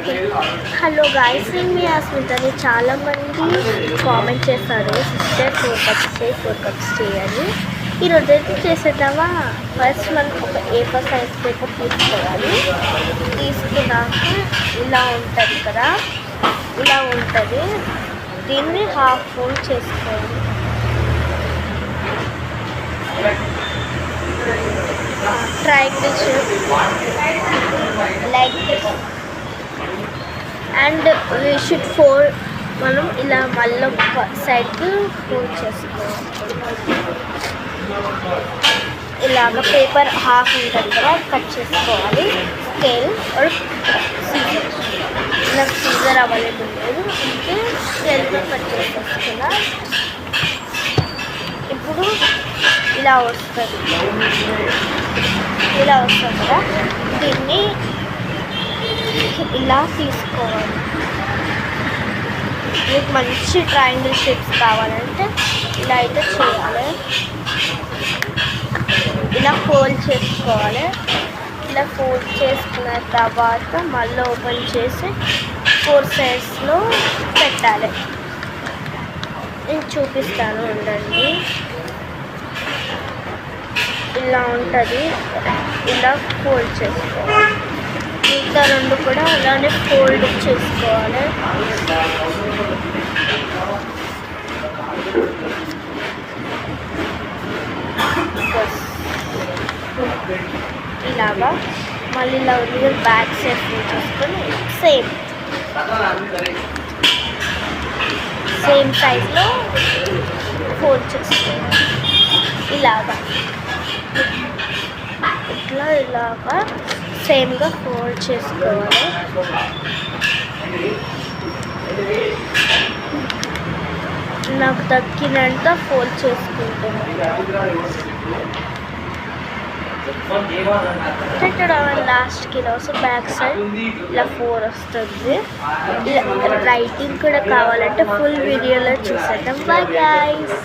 Hello guys, నేను మీ అస్మితని. చాలామంది comment చేస్తారు సిస్టర్ 4 కప్స్ చేయి 4 కప్స్ చేయని. ఈరోజు అయితే చేసేద్దామా. ఫస్ట్ మనం ఒక A4 సైజ్ పేపర్ తీసుకోవాలి. తీసుకున్నాక ఇలా ఉంటుంది కదా, ఇలా ఉంటుంది. దీన్ని హాఫ్ ఫోల్డ్ చేసుకోవాలి. Triangle shape like this. And we should fold. మనం ఇలా మళ్ళీ ఒక సైడ్కి ఫోల్డ్ చేసుకోవాలి. ఇలాగ పేపర్ హాఫ్ ఉంటుంది కదా, కట్ చేసుకోవాలి. స్కేల్ और సీజర్. నాకు సీజర్ అవైలబుల్ లేదు, అంటే స్కేల్తో కట్ చేసేస్తున్నా. ఇప్పుడు ఇలా వస్తుంది కదా, దీన్ని ఇలా తీసుకోవాలి. మీకు మంచి ట్రయాంగిల్ షేప్స్ కావాలంటే ఇలా అయితే చేయాలి. ఇలా ఫోల్డ్ చేసుకోవాలి. ఇలా ఫోల్డ్ చేసుకున్న తర్వాత మళ్ళీ ఓపెన్ చేసి 4 సైడ్స్లో పెట్టాలి. నేను చూపిస్తాను, ఉండండి. ఇలా ఉంటుంది. ఇలా ఫోల్డ్ చేసుకోవాలి. మిగతా 2 కూడా అలానే ఫోల్డ్ చేసుకోవాలి. ఇలాగా మళ్ళీ ఇలా బ్యాక్ సైడ్ చేసుకొని సేమ్ సైజ్లో ఫోల్డ్ చేసుకోవాలి. ఇలాగా ఇలాగా సేమ్గా ఫోల్డ్ చేసుకోవాలి. నాకు తగ్గినంత ఫోల్డ్ చేసుకుంటున్నాను. లాస్ట్కి ఇలా వస్తే బ్యాక్ సైడ్ ఇలా 4 వస్తుంది. ఇలా రైటింగ్ కూడా కావాలంటే ఫుల్ వీడియోలో చూసేద్దాం. Bye guys.